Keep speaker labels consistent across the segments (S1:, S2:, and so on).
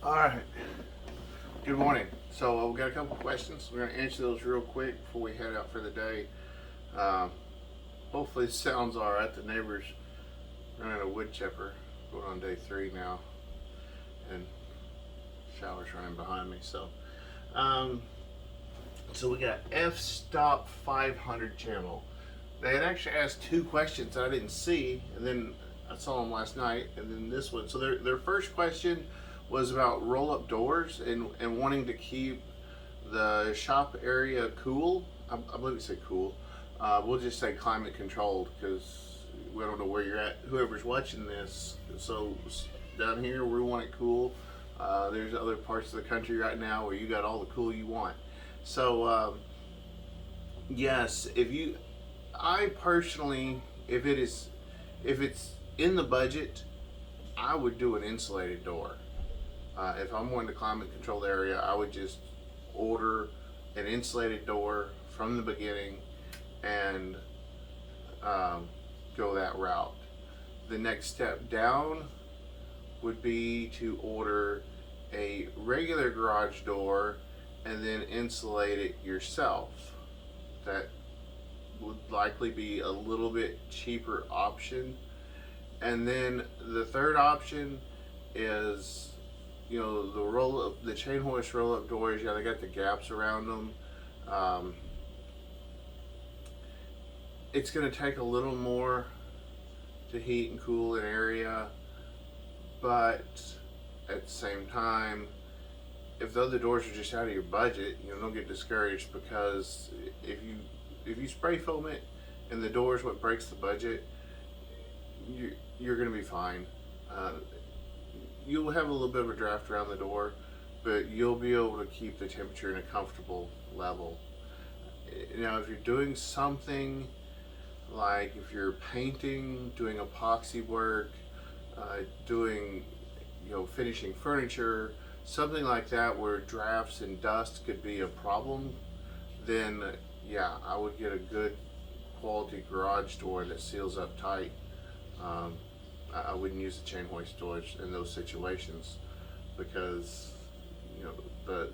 S1: All right. Good morning. So we've got a couple questions. We're going to answer those real quick before we head out for the day. Um, Hopefully, it sounds all right. The neighbors running a wood chipper. Going on day 3 now, and showers running behind me. Um, so we got F Stop 500 channel. They had actually asked 2 questions that I didn't see, and then I saw them last night, and then this one. So their first question was about roll up doors and wanting to keep the shop area cool. I believe it said cool. We'll just say climate controlled because we don't know where you're at. Whoever's watching this, so down here we want it cool. There's other parts of the country right now where you got all the cool you want. So yes, if you, I personally, if it's in the budget, I would do an insulated door. If I'm wanting to climate control the area, I would just order an insulated door from the beginning and go that route. The next step down would be to order a regular garage door and then insulate it yourself. That would likely be a little bit cheaper option. And then the third option is, the roll up, the chain hoist roll up doors. Yeah, they got the gaps around them. Um, it's going to take a little more to heat and cool an area, but at the same time, if the other doors are just out of your budget, don't get discouraged, because if you spray foam it and the door is what breaks the budget, you're going to be fine. Uh, you'll have a little bit of a draft around the door, but you'll be able to keep the temperature in a comfortable level. Now, if you're doing something like if you're painting, doing epoxy work, doing, finishing furniture, something like that where drafts and dust could be a problem, then yeah, I would get a good quality garage door that seals up tight. Um, I wouldn't use the chain hoist doors in those situations, because the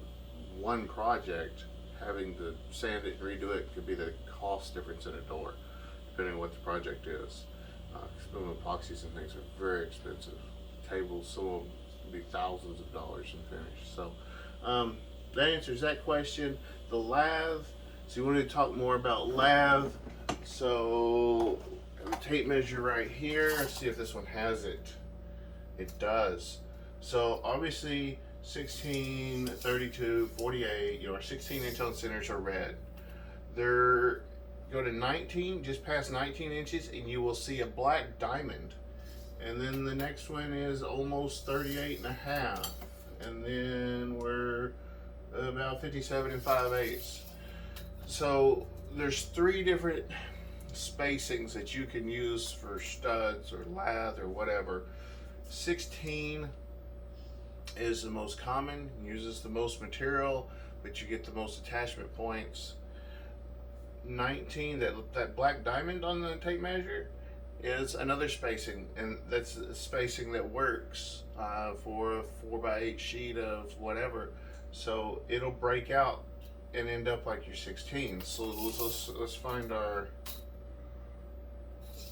S1: one project, having to sand it and redo it, could be the cost difference in a door, depending on what the project is. Some epoxies and things are very expensive. Tables, some of them can be thousands of dollars in finish. So that answers that question. The lathe. So you wanted to talk more about lathe. So I have a tape measure right here. Let's see if this one has it. It does. So obviously 16, 32, 48, our 16-inch on centers are red. They're go to 19, just past 19 inches, and you will see a black diamond. And then the next one is almost 38 and a half. And then we're about 57 and 5/8. So there's 3 different spacings that you can use for studs or lathe or whatever. 16 is the most common, uses the most material, but you get the most attachment points. 19, that black diamond on the tape measure, is another spacing, and that's a spacing that works for a 4x8 sheet of whatever. So it'll break out and end up like your 16. So let's find our.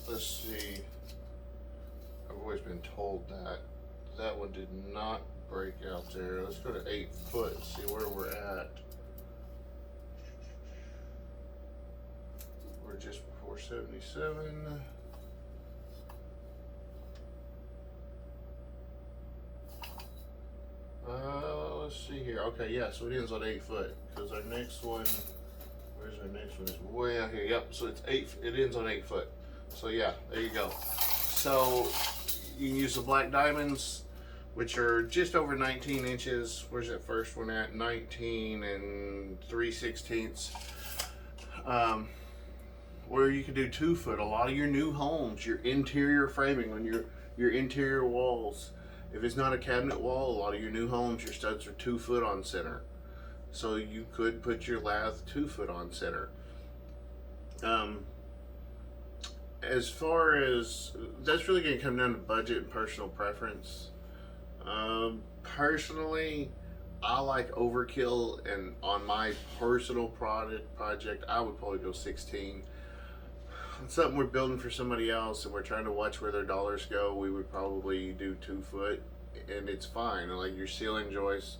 S1: Let's see. I've always been told that one did not break out there. Let's go to 8 foot and see where we're at. We're just before 77. Let's see here. Okay, yeah, so it ends on 8 foot, because our next one, where's our next one? It's way out here. Yep, so it's 8. It ends on 8 foot. So yeah, there you go. So you can use the black diamonds, which are just over 19 inches. Where's that first one at? 19 and 3/16. Where you can do 2 foot. A lot of your new homes, your interior framing on your interior walls. If it's not a cabinet wall, a lot of your new homes, your studs are 2 foot on center. So you could put your lathe 2 foot on center. As far as, that's really going to come down to budget and personal preference. Personally, I like overkill, and on my personal project, I would probably go 16. It's something we're building for somebody else, and we're trying to watch where their dollars go. We would probably do 2 foot, and it's fine. Like your ceiling joists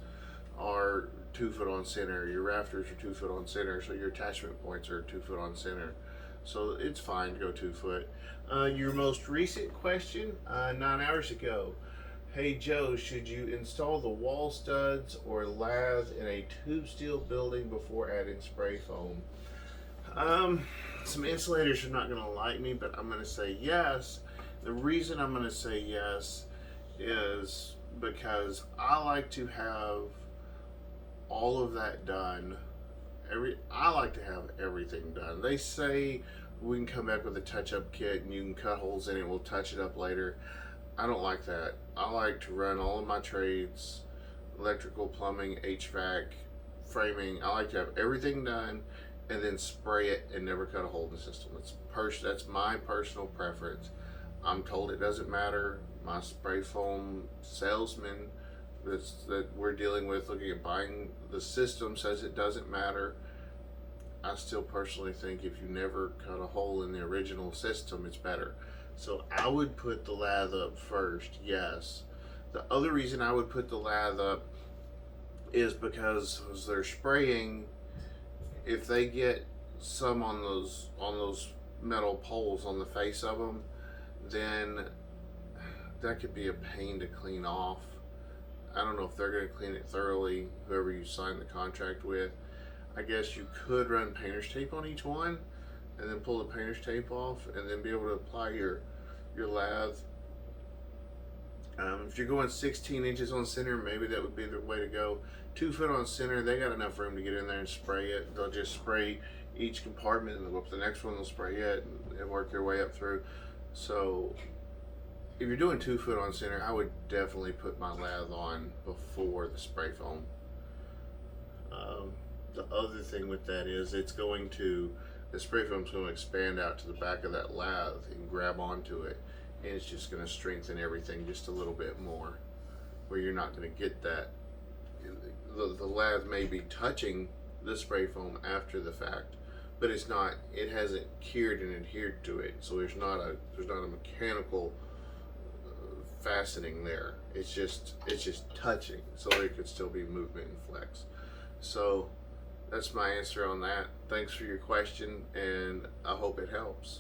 S1: are 2 foot on center, your rafters are 2 foot on center, so your attachment points are 2 foot on center. So it's fine to go 2 foot. Your most recent question, 9 hours ago. Hey Joe, should you install the wall studs or lath in a tube steel building before adding spray foam? Um, some insulators are not going to like me, but I'm going to say yes. The reason I'm going to say yes is because I like to have all of that done. I like to have everything done. They say we can come back with a touch-up kit and you can cut holes in it. We'll touch it up later. I don't like that. I like to run all of my trades, electrical, plumbing, HVAC, framing. I like to have everything done and then spray it and never cut a hole in the system. That's my personal preference. I'm told it doesn't matter. My spray foam salesman that we're dealing with, looking at buying the system, says it doesn't matter. I still personally think if you never cut a hole in the original system, it's better. So I would put the lath up first, yes. The other reason I would put the lath up is because as they're spraying, if they get some on those metal poles on the face of them, then that could be a pain to clean off. I don't know if they're going to clean it thoroughly, whoever you sign the contract with. I guess you could run painter's tape on each one and then pull the painter's tape off and then be able to apply your lath. If you're going 16 inches on center, maybe that would be the way to go. 2 foot on center, they got enough room to get in there and spray it. They'll just spray each compartment and they'll go up to the next one, they'll spray it and work their way up through. So if you're doing 2 foot on center, I would definitely put my lath on before the spray foam. The other thing with that is the spray foam's going to expand out to the back of that lath and grab onto it, and it's just going to strengthen everything just a little bit more, where you're not going to get that. The lath may be touching the spray foam after the fact, but it hasn't cured and adhered to it, so there's not a mechanical fastening there. It's just touching, so there could still be movement and flex. So that's my answer on that. Thanks for your question, and I hope it helps.